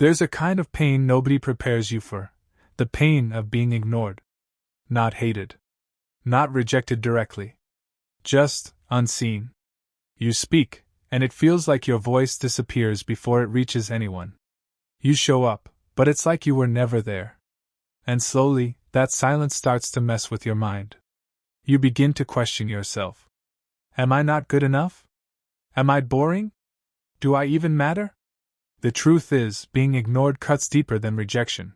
There's a kind of pain nobody prepares you for, the pain of being ignored. Not hated. Not rejected directly. Just unseen. You speak, and it feels like your voice disappears before it reaches anyone. You show up, but it's like you were never there. And slowly, that silence starts to mess with your mind. You begin to question yourself. Am I not good enough? Am I boring? Do I even matter? The truth is, being ignored cuts deeper than rejection.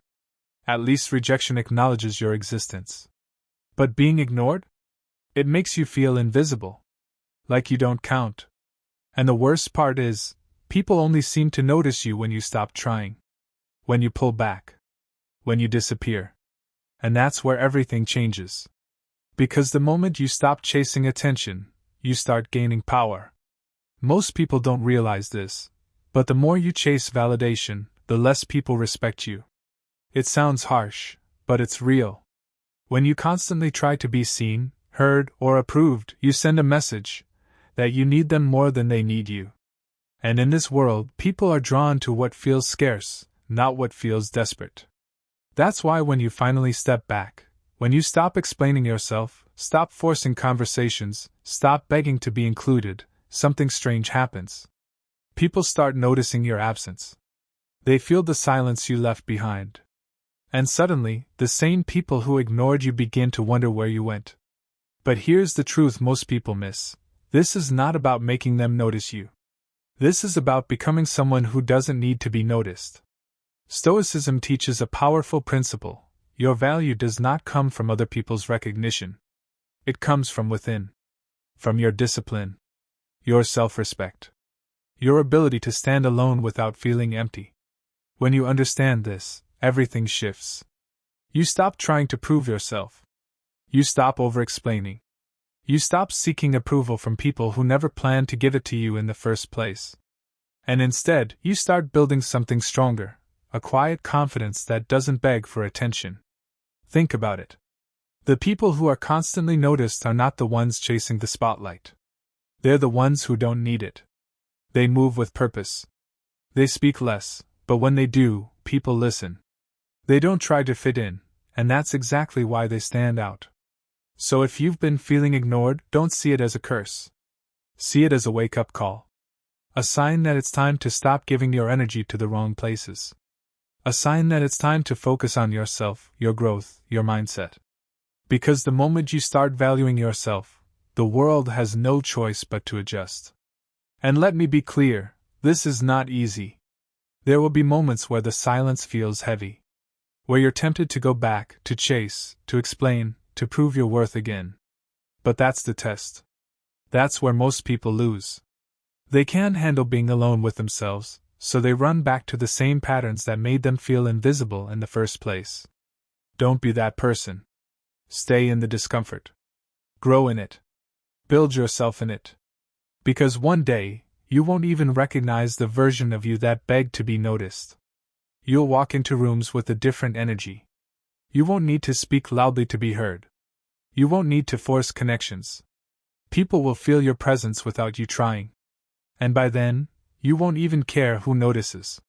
At least rejection acknowledges your existence. But being ignored? It makes you feel invisible. Like you don't count. And the worst part is, people only seem to notice you when you stop trying. When you pull back. When you disappear. And that's where everything changes. Because the moment you stop chasing attention, you start gaining power. Most people don't realize this, but the more you chase validation, the less people respect you. It sounds harsh, but it's real. When you constantly try to be seen, heard, or approved, you send a message that you need them more than they need you. And in this world, people are drawn to what feels scarce, not what feels desperate. That's why when you finally step back, when you stop explaining yourself, stop forcing conversations, stop begging to be included, something strange happens. People start noticing your absence. They feel the silence you left behind. And suddenly, the same people who ignored you begin to wonder where you went. But here's the truth most people miss. This is not about making them notice you. This is about becoming someone who doesn't need to be noticed. Stoicism teaches a powerful principle. Your value does not come from other people's recognition. It comes from within. From your discipline. Your self-respect. Your ability to stand alone without feeling empty. When you understand this, everything shifts. You stop trying to prove yourself. You stop over-explaining. You stop seeking approval from people who never planned to give it to you in the first place. And instead, you start building something stronger, a quiet confidence that doesn't beg for attention. Think about it. The people who are constantly noticed are not the ones chasing the spotlight. They're the ones who don't need it. They move with purpose. They speak less, but when they do, people listen. They don't try to fit in, and that's exactly why they stand out. So if you've been feeling ignored, don't see it as a curse. See it as a wake-up call. A sign that it's time to stop giving your energy to the wrong places. A sign that it's time to focus on yourself, your growth, your mindset. Because the moment you start valuing yourself, the world has no choice but to adjust. And let me be clear, this is not easy. There will be moments where the silence feels heavy. Where you're tempted to go back, to chase, to explain, to prove your worth again. But that's the test. That's where most people lose. They can't handle being alone with themselves, so they run back to the same patterns that made them feel invisible in the first place. Don't be that person. Stay in the discomfort. Grow in it. Build yourself in it. Because one day, you won't even recognize the version of you that begged to be noticed. You'll walk into rooms with a different energy. You won't need to speak loudly to be heard. You won't need to force connections. People will feel your presence without you trying. And by then, you won't even care who notices.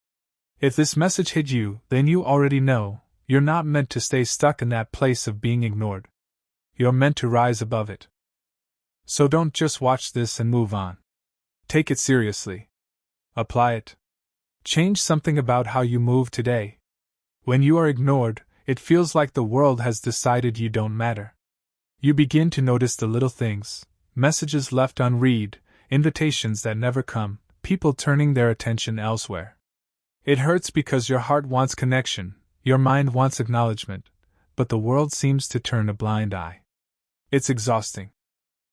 If this message hit you, then you already know, you're not meant to stay stuck in that place of being ignored. You're meant to rise above it. So don't just watch this and move on. Take it seriously. Apply it. Change something about how you move today. When you are ignored, it feels like the world has decided you don't matter. You begin to notice the little things, messages left unread, invitations that never come, people turning their attention elsewhere. It hurts because your heart wants connection, your mind wants acknowledgement, but the world seems to turn a blind eye. It's exhausting.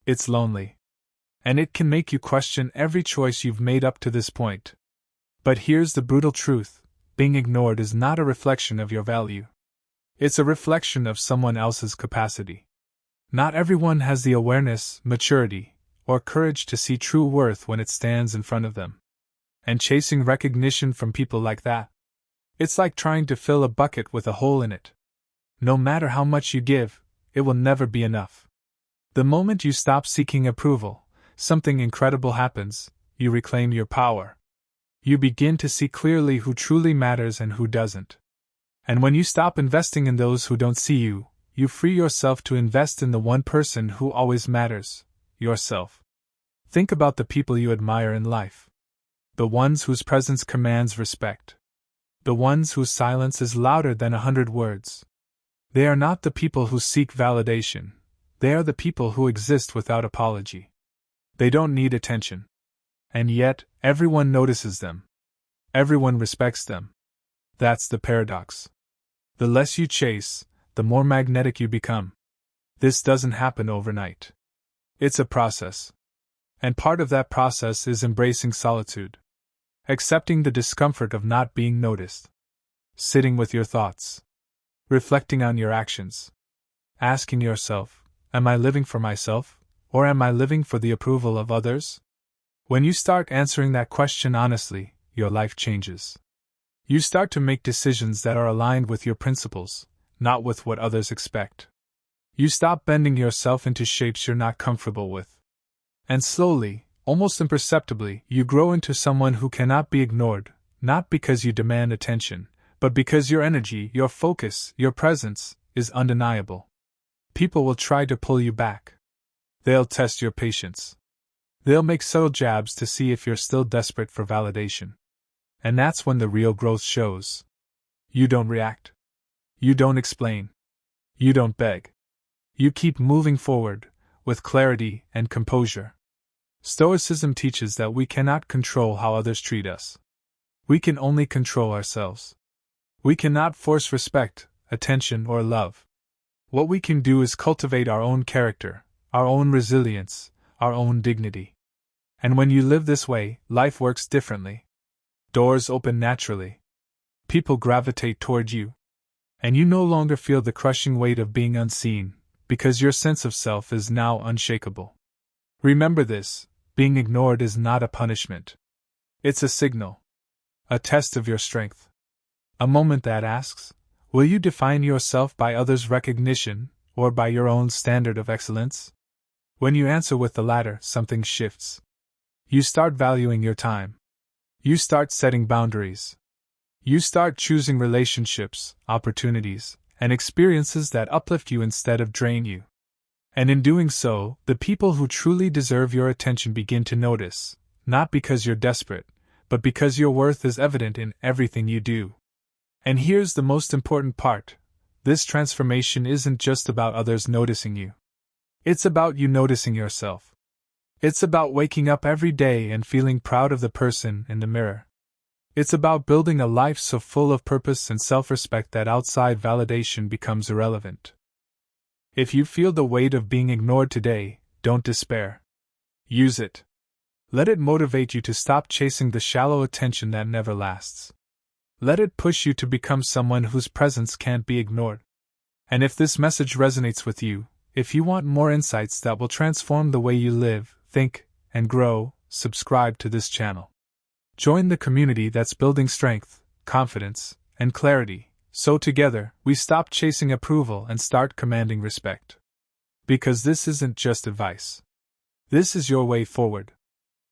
It's lonely. And it can make you question every choice you've made up to this point. But here's the brutal truth: being ignored is not a reflection of your value. It's a reflection of someone else's capacity. Not everyone has the awareness, maturity, or courage to see true worth when it stands in front of them. And chasing recognition from people like that, it's like trying to fill a bucket with a hole in it. No matter how much you give, it will never be enough. The moment you stop seeking approval, something incredible happens: you reclaim your power. You begin to see clearly who truly matters and who doesn't. And when you stop investing in those who don't see you, you free yourself to invest in the one person who always matters, yourself. Think about the people you admire in life. The ones whose presence commands respect. The ones whose silence is louder than 100 words. They are not the people who seek validation. They are the people who exist without apology. They don't need attention. And yet, everyone notices them. Everyone respects them. That's the paradox. The less you chase, the more magnetic you become. This doesn't happen overnight. It's a process. And part of that process is embracing solitude. Accepting the discomfort of not being noticed. Sitting with your thoughts. Reflecting on your actions. Asking yourself, am I living for myself, or am I living for the approval of others? When you start answering that question honestly, your life changes. You start to make decisions that are aligned with your principles, not with what others expect. You stop bending yourself into shapes you're not comfortable with. And slowly, almost imperceptibly, you grow into someone who cannot be ignored, not because you demand attention, but because your energy, your focus, your presence is undeniable. People will try to pull you back. They'll test your patience. They'll make subtle jabs to see if you're still desperate for validation. And that's when the real growth shows. You don't react. You don't explain. You don't beg. You keep moving forward, with clarity and composure. Stoicism teaches that we cannot control how others treat us. We can only control ourselves. We cannot force respect, attention, or love. What we can do is cultivate our own character, our own resilience, our own dignity. And when you live this way, life works differently. Doors open naturally. People gravitate toward you. And you no longer feel the crushing weight of being unseen, because your sense of self is now unshakable. Remember this, being ignored is not a punishment. It's a signal. A test of your strength. A moment that asks, will you define yourself by others' recognition, or by your own standard of excellence? When you answer with the latter, something shifts. You start valuing your time. You start setting boundaries. You start choosing relationships, opportunities, and experiences that uplift you instead of drain you. And in doing so, the people who truly deserve your attention begin to notice, not because you're desperate, but because your worth is evident in everything you do. And here's the most important part. This transformation isn't just about others noticing you. It's about you noticing yourself. It's about waking up every day and feeling proud of the person in the mirror. It's about building a life so full of purpose and self-respect that outside validation becomes irrelevant. If you feel the weight of being ignored today, don't despair. Use it. Let it motivate you to stop chasing the shallow attention that never lasts. Let it push you to become someone whose presence can't be ignored. And if this message resonates with you, if you want more insights that will transform the way you live, think, and grow, subscribe to this channel. Join the community that's building strength, confidence, and clarity, so together, we stop chasing approval and start commanding respect. Because this isn't just advice. This is your way forward.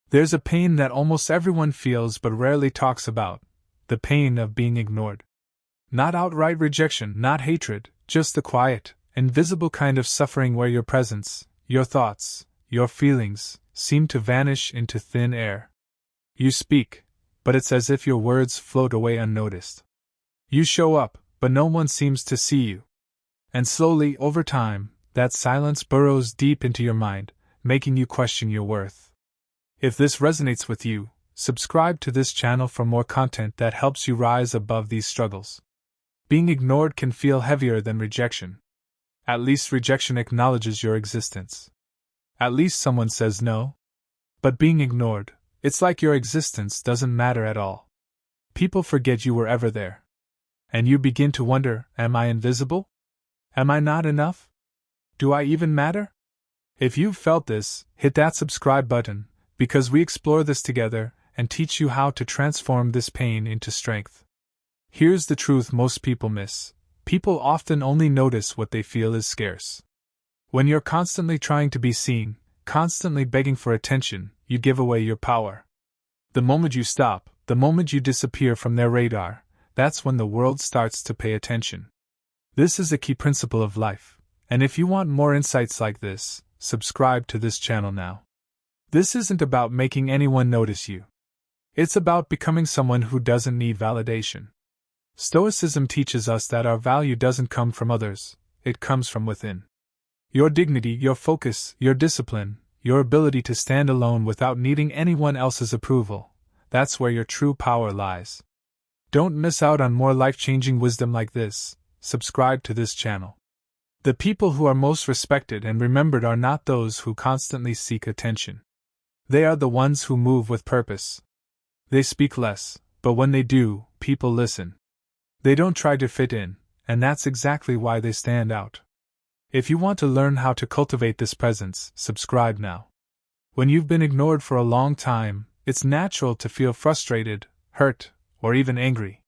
There's a pain that almost everyone feels but rarely talks about, the pain of being ignored. Not outright rejection, not hatred, just the quiet, invisible kind of suffering where your presence, your thoughts, your feelings, seem to vanish into thin air. You speak, but it's as if your words float away unnoticed. You show up, but no one seems to see you. And slowly, over time, that silence burrows deep into your mind, making you question your worth. If this resonates with you, subscribe to this channel for more content that helps you rise above these struggles. Being ignored can feel heavier than rejection. At least rejection acknowledges your existence. At least someone says no. But being ignored, it's like your existence doesn't matter at all. People forget you were ever there. And you begin to wonder, am I invisible? Am I not enough? Do I even matter? If you've felt this, hit that subscribe button, because we explore this together and teach you how to transform this pain into strength. Here's the truth most people miss. People often only notice what they feel is scarce. When you're constantly trying to be seen, constantly begging for attention, you give away your power. The moment you stop, the moment you disappear from their radar, that's when the world starts to pay attention. This is a key principle of life, and if you want more insights like this, subscribe to this channel now. This isn't about making anyone notice you. It's about becoming someone who doesn't need validation. Stoicism teaches us that our value doesn't come from others, it comes from within. Your dignity, your focus, your discipline, your ability to stand alone without needing anyone else's approval, that's where your true power lies. Don't miss out on more life-changing wisdom like this. Subscribe to this channel. The people who are most respected and remembered are not those who constantly seek attention. They are the ones who move with purpose. They speak less, but when they do, people listen. They don't try to fit in, and that's exactly why they stand out. If you want to learn how to cultivate this presence, subscribe now. When you've been ignored for a long time, it's natural to feel frustrated, hurt, or even angry.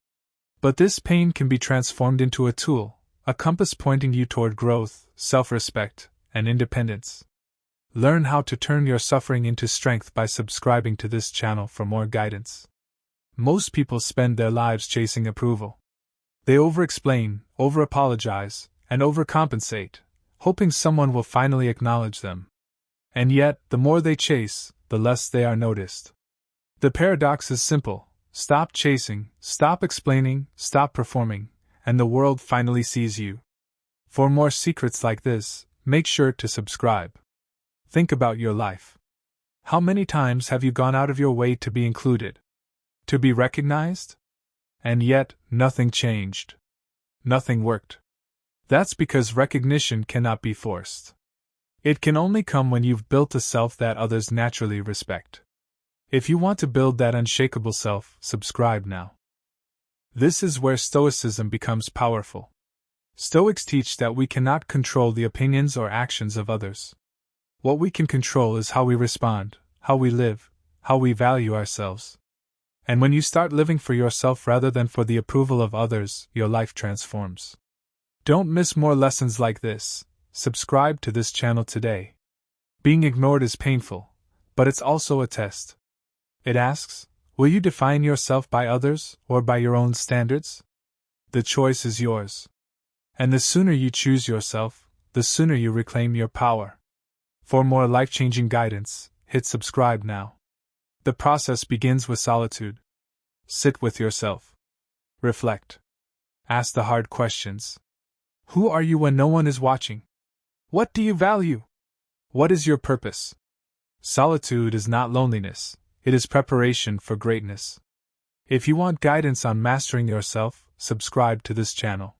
But this pain can be transformed into a tool, a compass pointing you toward growth, self-respect, and independence. Learn how to turn your suffering into strength by subscribing to this channel for more guidance. Most people spend their lives chasing approval. They over-explain, over-apologize, and overcompensate, hoping someone will finally acknowledge them. And yet, the more they chase, the less they are noticed. The paradox is simple. Stop chasing, stop explaining, stop performing, and the world finally sees you. For more secrets like this, make sure to subscribe. Think about your life. How many times have you gone out of your way to be included? To be recognized? And yet, nothing changed. Nothing worked. That's because recognition cannot be forced. It can only come when you've built a self that others naturally respect. If you want to build that unshakable self, subscribe now. This is where Stoicism becomes powerful. Stoics teach that we cannot control the opinions or actions of others. What we can control is how we respond, how we live, how we value ourselves. And when you start living for yourself rather than for the approval of others, your life transforms. Don't miss more lessons like this. Subscribe to this channel today. Being ignored is painful, but it's also a test. It asks, will you define yourself by others or by your own standards? The choice is yours. And the sooner you choose yourself, the sooner you reclaim your power. For more life-changing guidance, hit subscribe now. The process begins with solitude. Sit with yourself. Reflect. Ask the hard questions. Who are you when no one is watching? What do you value? What is your purpose? Solitude is not loneliness, it is preparation for greatness. If you want guidance on mastering yourself, subscribe to this channel.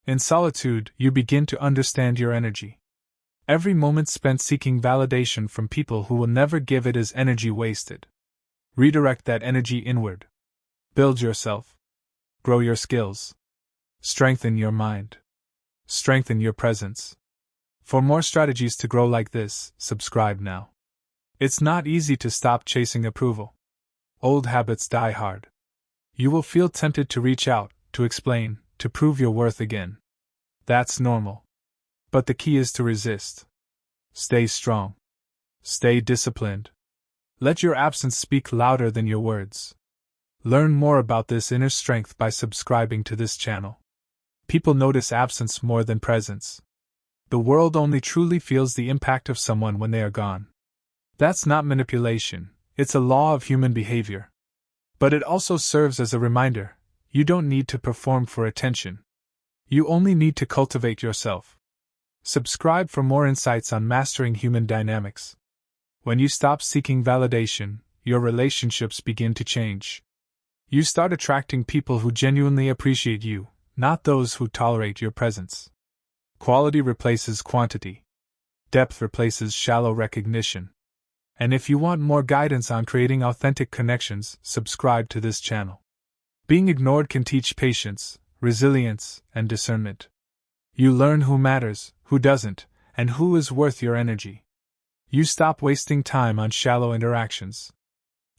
In solitude, you begin to understand your energy. Every moment spent seeking validation from people who will never give it is energy wasted. Redirect that energy inward. Build yourself. Grow your skills. Strengthen your mind. Strengthen your presence. For more strategies to grow like this, subscribe now. It's not easy to stop chasing approval. Old habits die hard. You will feel tempted to reach out, to explain, to prove your worth again. That's normal. But the key is to resist. Stay strong. Stay disciplined. Let your absence speak louder than your words. Learn more about this inner strength by subscribing to this channel. People notice absence more than presence. The world only truly feels the impact of someone when they are gone. That's not manipulation, it's a law of human behavior. But it also serves as a reminder, you don't need to perform for attention. You only need to cultivate yourself. Subscribe for more insights on mastering human dynamics. When you stop seeking validation, your relationships begin to change. You start attracting people who genuinely appreciate you, not those who tolerate your presence. Quality replaces quantity. Depth replaces shallow recognition. And if you want more guidance on creating authentic connections, subscribe to this channel. Being ignored can teach patience, resilience, and discernment. You learn who matters, who doesn't, and who is worth your energy. You stop wasting time on shallow interactions.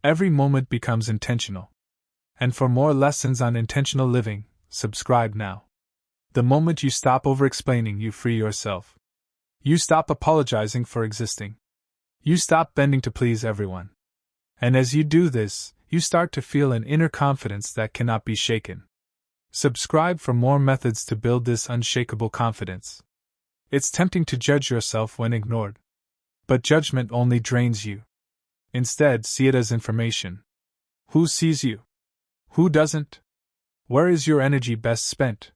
Every moment becomes intentional. And for more lessons on intentional living, subscribe now. The moment you stop over-explaining, you free yourself. You stop apologizing for existing. You stop bending to please everyone. And as you do this, you start to feel an inner confidence that cannot be shaken. Subscribe for more methods to build this unshakable confidence. It's tempting to judge yourself when ignored. But judgment only drains you. Instead, see it as information. Who sees you? Who doesn't? Where is your energy best spent?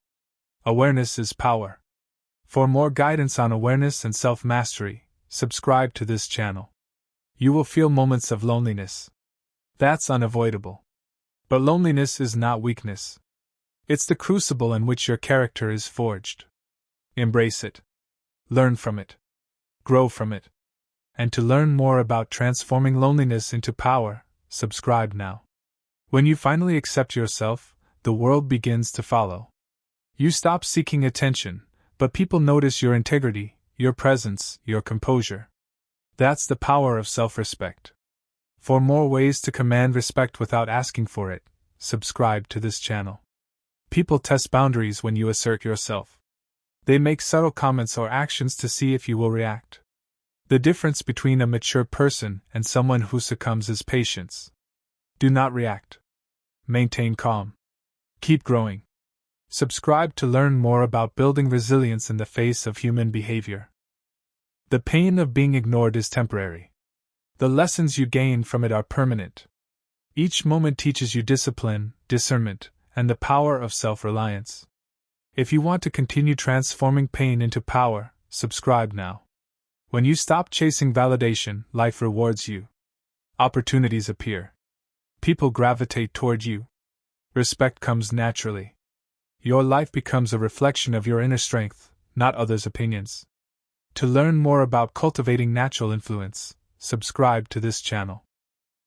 Awareness is power. For more guidance on awareness and self-mastery, subscribe to this channel. You will feel moments of loneliness. That's unavoidable. But loneliness is not weakness. It's the crucible in which your character is forged. Embrace it. Learn from it. Grow from it. And to learn more about transforming loneliness into power, subscribe now. When you finally accept yourself, the world begins to follow. You stop seeking attention, but people notice your integrity, your presence, your composure. That's the power of self-respect. For more ways to command respect without asking for it, subscribe to this channel. People test boundaries when you assert yourself. They make subtle comments or actions to see if you will react. The difference between a mature person and someone who succumbs is patience. Do not react. Maintain calm. Keep growing. Subscribe to learn more about building resilience in the face of human behavior. The pain of being ignored is temporary. The lessons you gain from it are permanent. Each moment teaches you discipline, discernment, and the power of self-reliance. If you want to continue transforming pain into power, subscribe now. When you stop chasing validation, life rewards you. Opportunities appear. People gravitate toward you. Respect comes naturally. Your life becomes a reflection of your inner strength, not others' opinions. To learn more about cultivating natural influence, subscribe to this channel.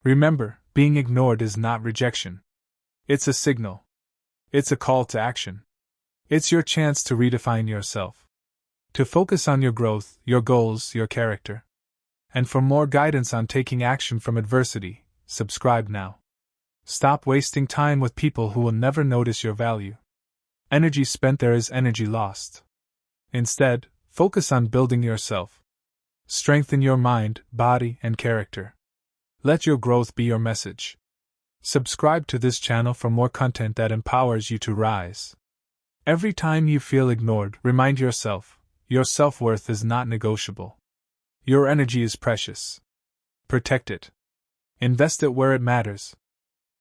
Remember, being ignored is not rejection. It's a signal. It's a call to action. It's your chance to redefine yourself. To focus on your growth, your goals, your character. And for more guidance on taking action from adversity, subscribe now. Stop wasting time with people who will never notice your value. Energy spent there is energy lost. Instead, focus on building yourself. Strengthen your mind, body, and character. Let your growth be your message. Subscribe to this channel for more content that empowers you to rise. Every time you feel ignored, remind yourself, your self-worth is not negotiable. Your energy is precious. Protect it. Invest it where it matters.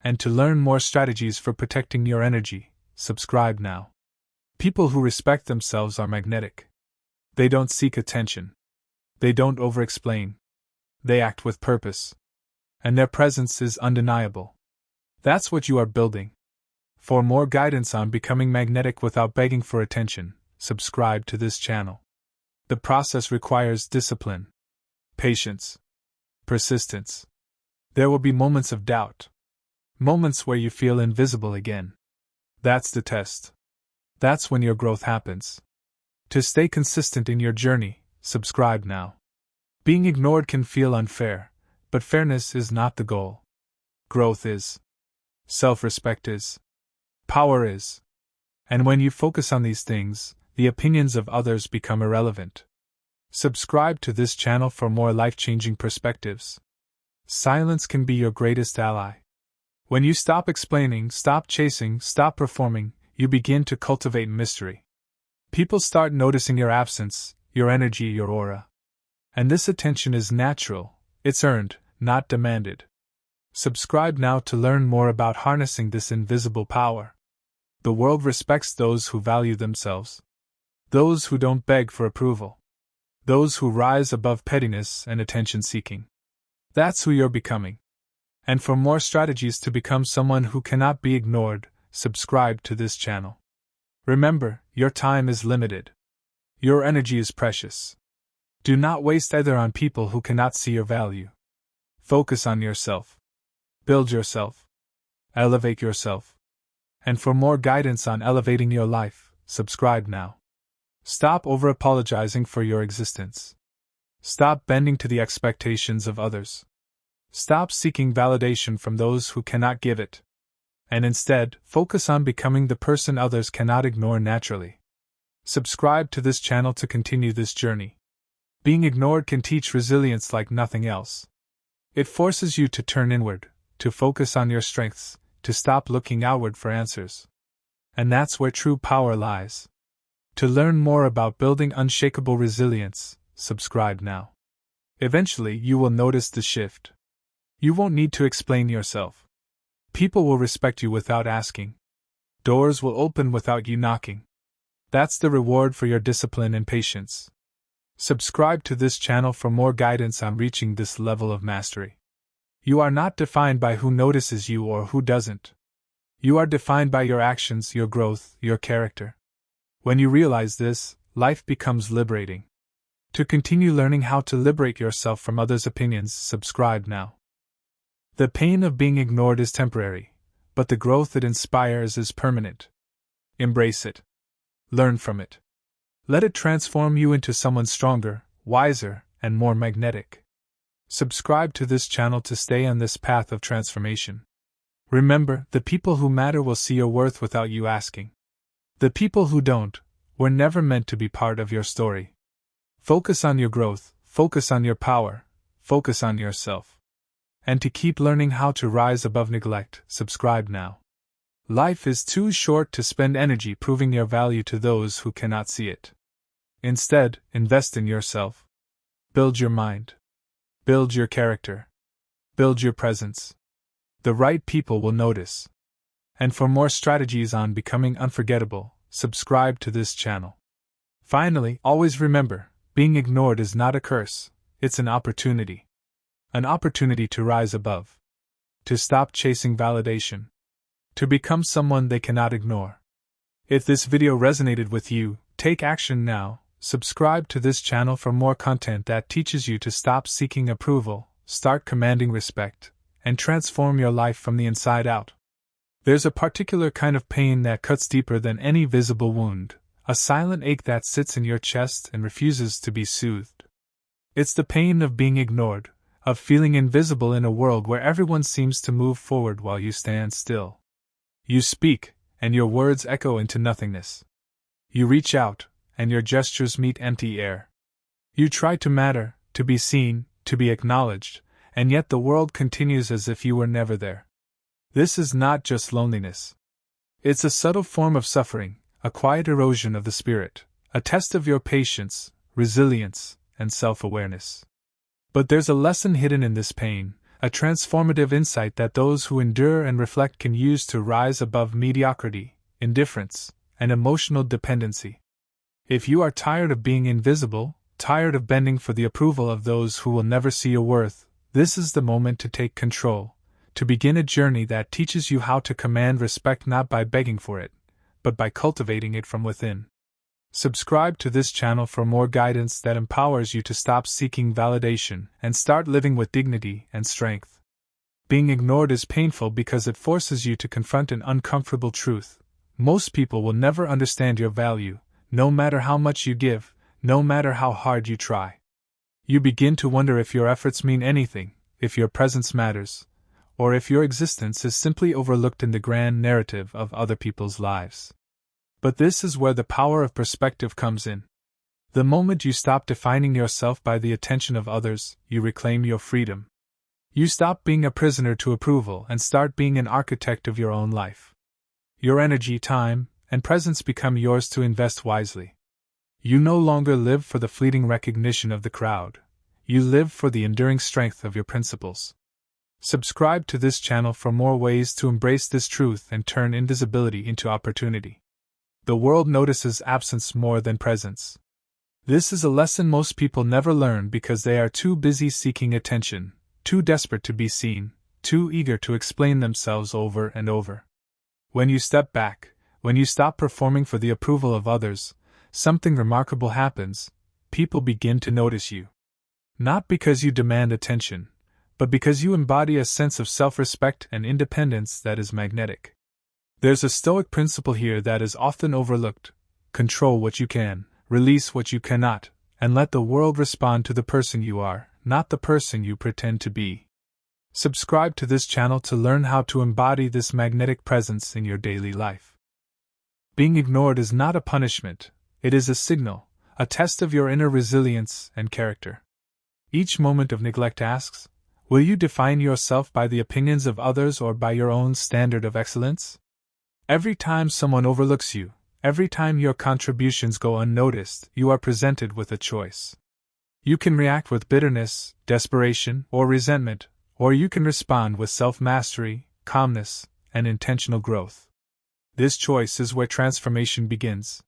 And to learn more strategies for protecting your energy, subscribe now. People who respect themselves are magnetic. They don't seek attention. They don't over-explain. They act with purpose. And their presence is undeniable. That's what you are building. For more guidance on becoming magnetic without begging for attention, subscribe to this channel. The process requires discipline, patience, persistence. There will be moments of doubt. Moments where you feel invisible again. That's the test. That's when your growth happens. To stay consistent in your journey, subscribe now. Being ignored can feel unfair, but fairness is not the goal. Growth is. Self-respect is. Power is. And when you focus on these things, the opinions of others become irrelevant. Subscribe to this channel for more life-changing perspectives. Silence can be your greatest ally. When you stop explaining, stop chasing, stop performing, you begin to cultivate mystery. People start noticing your absence, your energy, your aura. And this attention is natural, it's earned, not demanded. Subscribe now to learn more about harnessing this invisible power. The world respects those who value themselves. Those who don't beg for approval. Those who rise above pettiness and attention-seeking. That's who you're becoming. And for more strategies to become someone who cannot be ignored, subscribe to this channel. Remember, your time is limited. Your energy is precious. Do not waste either on people who cannot see your value. Focus on yourself. Build yourself. Elevate yourself. And for more guidance on elevating your life, subscribe now. Stop over-apologizing for your existence. Stop bending to the expectations of others. Stop seeking validation from those who cannot give it. And instead, focus on becoming the person others cannot ignore naturally. Subscribe to this channel to continue this journey. Being ignored can teach resilience like nothing else. It forces you to turn inward, to focus on your strengths, to stop looking outward for answers. And that's where true power lies. To learn more about building unshakable resilience, subscribe now. Eventually, you will notice the shift. You won't need to explain yourself. People will respect you without asking. Doors will open without you knocking. That's the reward for your discipline and patience. Subscribe to this channel for more guidance on reaching this level of mastery. You are not defined by who notices you or who doesn't. You are defined by your actions, your growth, your character. When you realize this, life becomes liberating. To continue learning how to liberate yourself from others' opinions, subscribe now. The pain of being ignored is temporary, but the growth it inspires is permanent. Embrace it. Learn from it. Let it transform you into someone stronger, wiser, and more magnetic. Subscribe to this channel to stay on this path of transformation. Remember, the people who matter will see your worth without you asking. The people who don't were never meant to be part of your story. Focus on your growth, focus on your power, focus on yourself. And to keep learning how to rise above neglect, subscribe now. Life is too short to spend energy proving your value to those who cannot see it. Instead, invest in yourself. Build your mind. Build your character. Build your presence. The right people will notice. And for more strategies on becoming unforgettable, subscribe to this channel. Finally, always remember, being ignored is not a curse, it's an opportunity. An opportunity to rise above. To stop chasing validation. To become someone they cannot ignore. If this video resonated with you, take action now. Subscribe to this channel for more content that teaches you to stop seeking approval, start commanding respect, and transform your life from the inside out. There's a particular kind of pain that cuts deeper than any visible wound, a silent ache that sits in your chest and refuses to be soothed. It's the pain of being ignored, of feeling invisible in a world where everyone seems to move forward while you stand still. You speak, and your words echo into nothingness. You reach out, and your gestures meet empty air. You try to matter, to be seen, to be acknowledged, and yet the world continues as if you were never there. This is not just loneliness. It's a subtle form of suffering, a quiet erosion of the spirit, a test of your patience, resilience, and self-awareness. But there's a lesson hidden in this pain, a transformative insight that those who endure and reflect can use to rise above mediocrity, indifference, and emotional dependency. If you are tired of being invisible, tired of bending for the approval of those who will never see your worth, this is the moment to take control, to begin a journey that teaches you how to command respect not by begging for it, but by cultivating it from within. Subscribe to this channel for more guidance that empowers you to stop seeking validation and start living with dignity and strength. Being ignored is painful because it forces you to confront an uncomfortable truth. Most people will never understand your value, no matter how much you give, no matter how hard you try. You begin to wonder if your efforts mean anything, if your presence matters, or if your existence is simply overlooked in the grand narrative of other people's lives. But this is where the power of perspective comes in. The moment you stop defining yourself by the attention of others, you reclaim your freedom. You stop being a prisoner to approval and start being an architect of your own life. Your energy, time, and presence become yours to invest wisely. You no longer live for the fleeting recognition of the crowd. You live for the enduring strength of your principles. Subscribe to this channel for more ways to embrace this truth and turn invisibility into opportunity. The world notices absence more than presence. This is a lesson most people never learn because they are too busy seeking attention, too desperate to be seen, too eager to explain themselves over and over. When you step back, when you stop performing for the approval of others, something remarkable happens. People begin to notice you. Not because you demand attention, but because you embody a sense of self-respect and independence that is magnetic. There's a Stoic principle here that is often overlooked: control what you can, release what you cannot, and let the world respond to the person you are, not the person you pretend to be. Subscribe to this channel to learn how to embody this magnetic presence in your daily life. Being ignored is not a punishment, it is a signal, a test of your inner resilience and character. Each moment of neglect asks, Will you define yourself by the opinions of others or by your own standard of excellence? Every time someone overlooks you, every time your contributions go unnoticed, you are presented with a choice. You can react with bitterness, desperation, or resentment, or you can respond with self-mastery, calmness, and intentional growth. This choice is where transformation begins.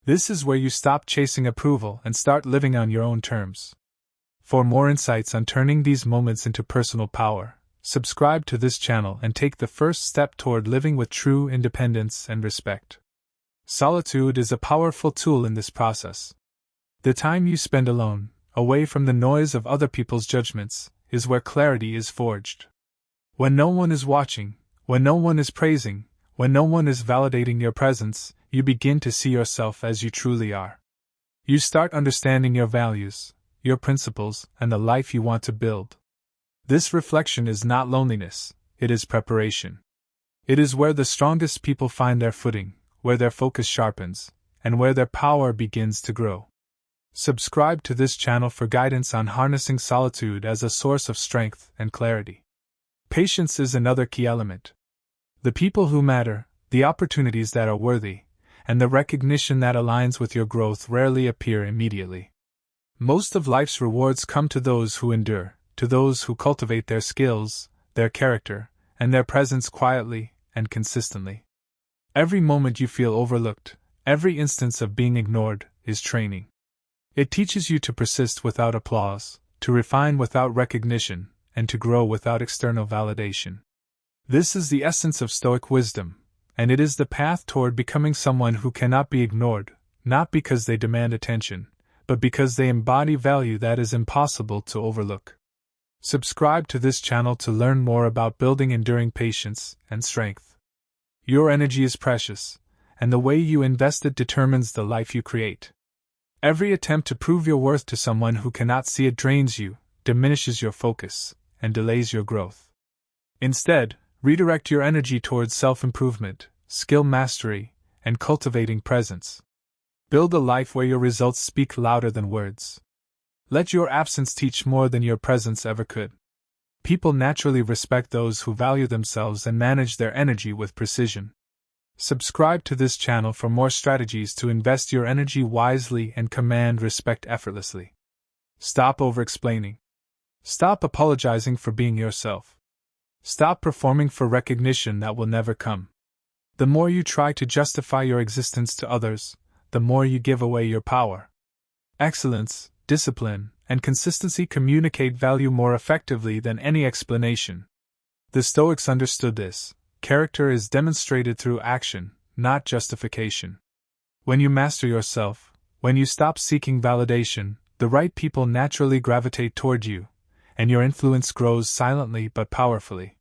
This is where you stop chasing approval and start living on your own terms. For more insights on turning these moments into personal power, subscribe to this channel and take the first step toward living with true independence and respect. Solitude is a powerful tool in this process. The time you spend alone, away from the noise of other people's judgments, is where clarity is forged. When no one is watching, when no one is praising, when no one is validating your presence, you begin to see yourself as you truly are. You start understanding your values, your principles, and the life you want to build. This reflection is not loneliness, it is preparation. It is where the strongest people find their footing, where their focus sharpens, and where their power begins to grow. Subscribe to this channel for guidance on harnessing solitude as a source of strength and clarity. Patience is another key element. The people who matter, the opportunities that are worthy, and the recognition that aligns with your growth rarely appear immediately. Most of life's rewards come to those who endure, to those who cultivate their skills, their character, and their presence quietly and consistently. Every moment you feel overlooked, every instance of being ignored, is training. It teaches you to persist without applause, to refine without recognition, and to grow without external validation. This is the essence of Stoic wisdom, and it is the path toward becoming someone who cannot be ignored, not because they demand attention, but because they embody value that is impossible to overlook. Subscribe to this channel to learn more about building enduring patience and strength. Your energy is precious, and the way you invest it determines the life you create. Every attempt to prove your worth to someone who cannot see it drains you, diminishes your focus, and delays your growth. Instead, redirect your energy towards self-improvement, skill mastery, and cultivating presence. Build a life where your results speak louder than words. Let your absence teach more than your presence ever could. People naturally respect those who value themselves and manage their energy with precision. Subscribe to this channel for more strategies to invest your energy wisely and command respect effortlessly. Stop over-explaining. Stop apologizing for being yourself. Stop performing for recognition that will never come. The more you try to justify your existence to others, the more you give away your power. Excellence, discipline, and consistency communicate value more effectively than any explanation. The Stoics understood this. Character is demonstrated through action, not justification. When you master yourself, when you stop seeking validation, the right people naturally gravitate toward you, and your influence grows silently but powerfully.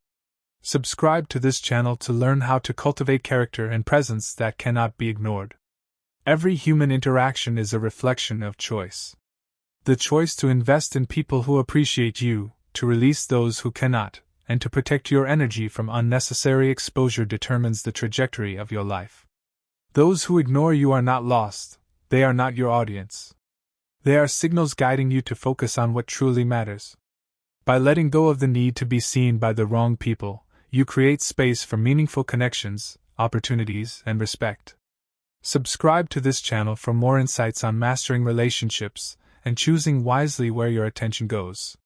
Subscribe to this channel to learn how to cultivate character and presence that cannot be ignored. Every human interaction is a reflection of choice. The choice to invest in people who appreciate you, to release those who cannot, and to protect your energy from unnecessary exposure determines the trajectory of your life. Those who ignore you are not lost, they are not your audience. They are signals guiding you to focus on what truly matters. By letting go of the need to be seen by the wrong people, you create space for meaningful connections, opportunities, and respect. Subscribe to this channel for more insights on mastering relationships and choosing wisely where your attention goes.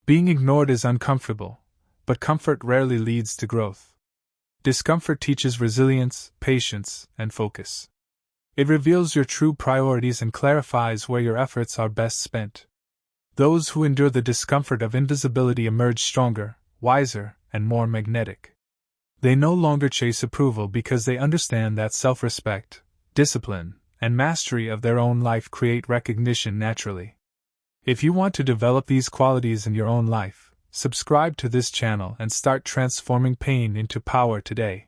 Being ignored is uncomfortable, but comfort rarely leads to growth. Discomfort teaches resilience, patience, and focus. It reveals your true priorities and clarifies where your efforts are best spent. Those who endure the discomfort of invisibility emerge stronger, wiser, and more magnetic. They no longer chase approval because they understand that self-respect, discipline, and mastery of their own life create recognition naturally. If you want to develop these qualities in your own life, subscribe to this channel and start transforming pain into power today.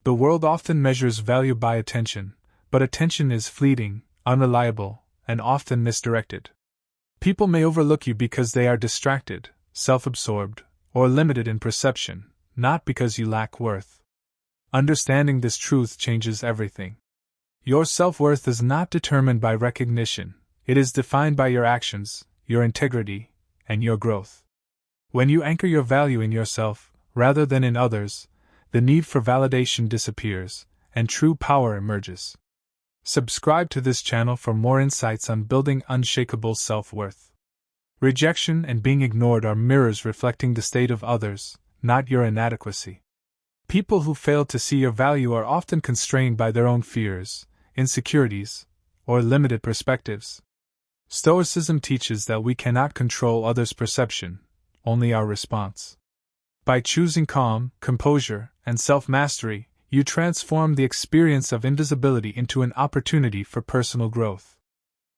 The world often measures value by attention, but attention is fleeting, unreliable, and often misdirected. People may overlook you because they are distracted, self-absorbed, or limited in perception, not because you lack worth. Understanding this truth changes everything. Your self-worth is not determined by recognition, it is defined by your actions, your integrity, and your growth. When you anchor your value in yourself, rather than in others, the need for validation disappears, and true power emerges. Subscribe to this channel for more insights on building unshakable self-worth. Rejection and being ignored are mirrors reflecting the state of others, not your inadequacy. People who fail to see your value are often constrained by their own fears, insecurities, or limited perspectives. Stoicism teaches that we cannot control others' perception, only our response. By choosing calm, composure, and self-mastery, you transform the experience of invisibility into an opportunity for personal growth.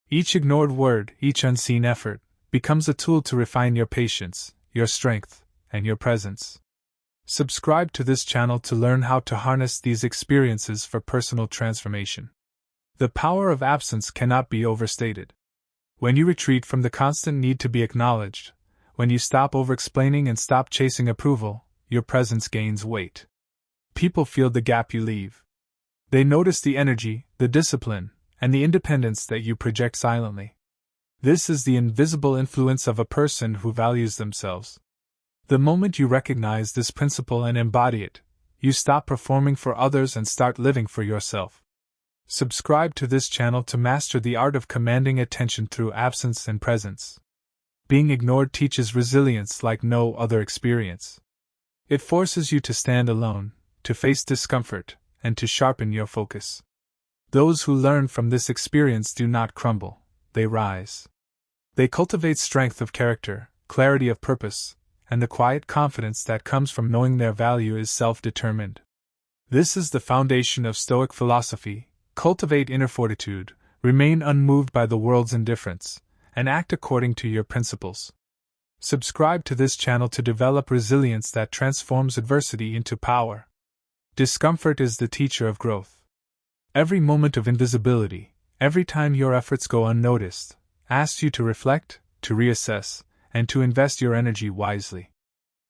Each ignored word, each unseen effort, becomes a tool to refine your patience, your strength, and your presence. Subscribe to this channel to learn how to harness these experiences for personal transformation. The power of absence cannot be overstated. When you retreat from the constant need to be acknowledged, when you stop over-explaining and stop chasing approval, your presence gains weight. People feel the gap you leave. They notice the energy, the discipline, and the independence that you project silently. This is the invisible influence of a person who values themselves. The moment you recognize this principle and embody it, you stop performing for others and start living for yourself. Subscribe to this channel to master the art of commanding attention through absence and presence. Being ignored teaches resilience like no other experience. It forces you to stand alone, to face discomfort, and to sharpen your focus. Those who learn from this experience do not crumble, they rise. They cultivate strength of character, clarity of purpose, and the quiet confidence that comes from knowing their value is self-determined. This is the foundation of Stoic philosophy: cultivate inner fortitude, remain unmoved by the world's indifference, and act according to your principles. Subscribe to this channel to develop resilience that transforms adversity into power. Discomfort is the teacher of growth. Every moment of invisibility, every time your efforts go unnoticed, asks you to reflect, to reassess, and to invest your energy wisely.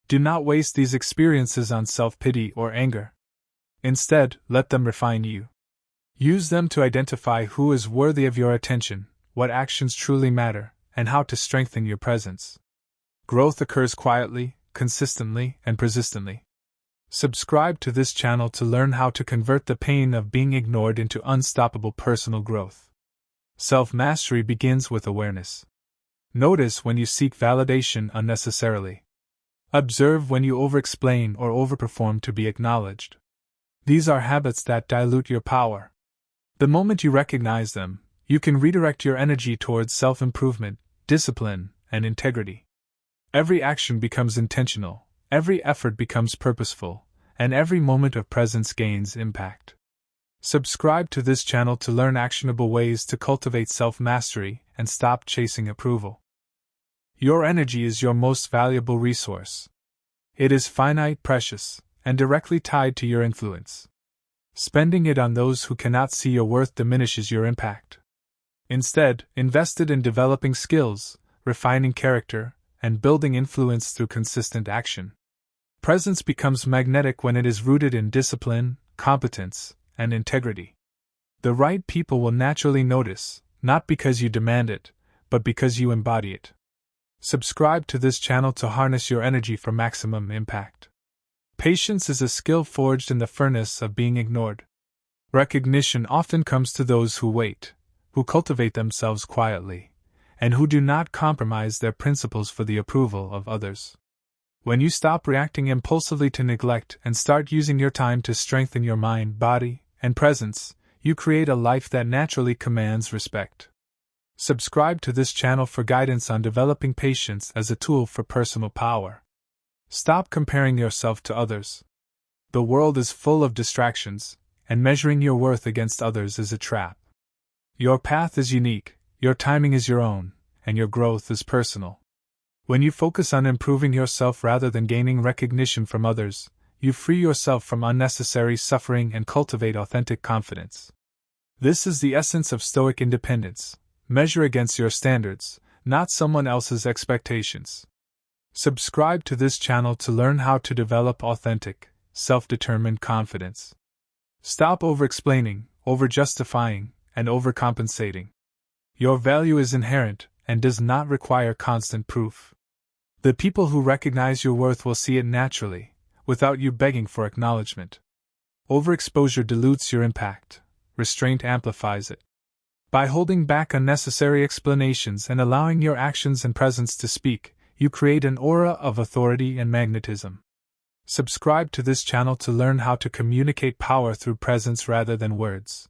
Do not waste these experiences on self-pity or anger. Instead, let them refine you. Use them to identify who is worthy of your attention, what actions truly matter, and how to strengthen your presence. Growth occurs quietly, consistently, and persistently. Subscribe to this channel to learn how to convert the pain of being ignored into unstoppable personal growth. Self-mastery begins with awareness. Notice when you seek validation unnecessarily. Observe when you over-explain or overperform to be acknowledged. These are habits that dilute your power. The moment you recognize them, you can redirect your energy towards self-improvement, discipline, and integrity. Every action becomes intentional, every effort becomes purposeful, and every moment of presence gains impact. Subscribe to this channel to learn actionable ways to cultivate self-mastery and stop chasing approval. Your energy is your most valuable resource. It is finite, precious, and directly tied to your influence. Spending it on those who cannot see your worth diminishes your impact. Instead, invest it in developing skills, refining character, and building influence through consistent action. Presence becomes magnetic when it is rooted in discipline, competence, and integrity. The right people will naturally notice, not because you demand it, but because you embody it. Subscribe to this channel to harness your energy for maximum impact. Patience is a skill forged in the furnace of being ignored. Recognition often comes to those who wait, who cultivate themselves quietly, and who do not compromise their principles for the approval of others. When you stop reacting impulsively to neglect and start using your time to strengthen your mind, body, and presence, you create a life that naturally commands respect. Subscribe to this channel for guidance on developing patience as a tool for personal power. Stop comparing yourself to others. The world is full of distractions, and measuring your worth against others is a trap. Your path is unique, your timing is your own, and your growth is personal. When you focus on improving yourself rather than gaining recognition from others, you free yourself from unnecessary suffering and cultivate authentic confidence. This is the essence of Stoic independence. Measure against your standards, not someone else's expectations. Subscribe to this channel to learn how to develop authentic, self-determined confidence. Stop over-explaining, over-justifying, and overcompensating. Your value is inherent and does not require constant proof. The people who recognize your worth will see it naturally, without you begging for acknowledgement. Overexposure dilutes your impact, restraint amplifies it. By holding back unnecessary explanations and allowing your actions and presence to speak, you create an aura of authority and magnetism. Subscribe to this channel to learn how to communicate power through presence rather than words.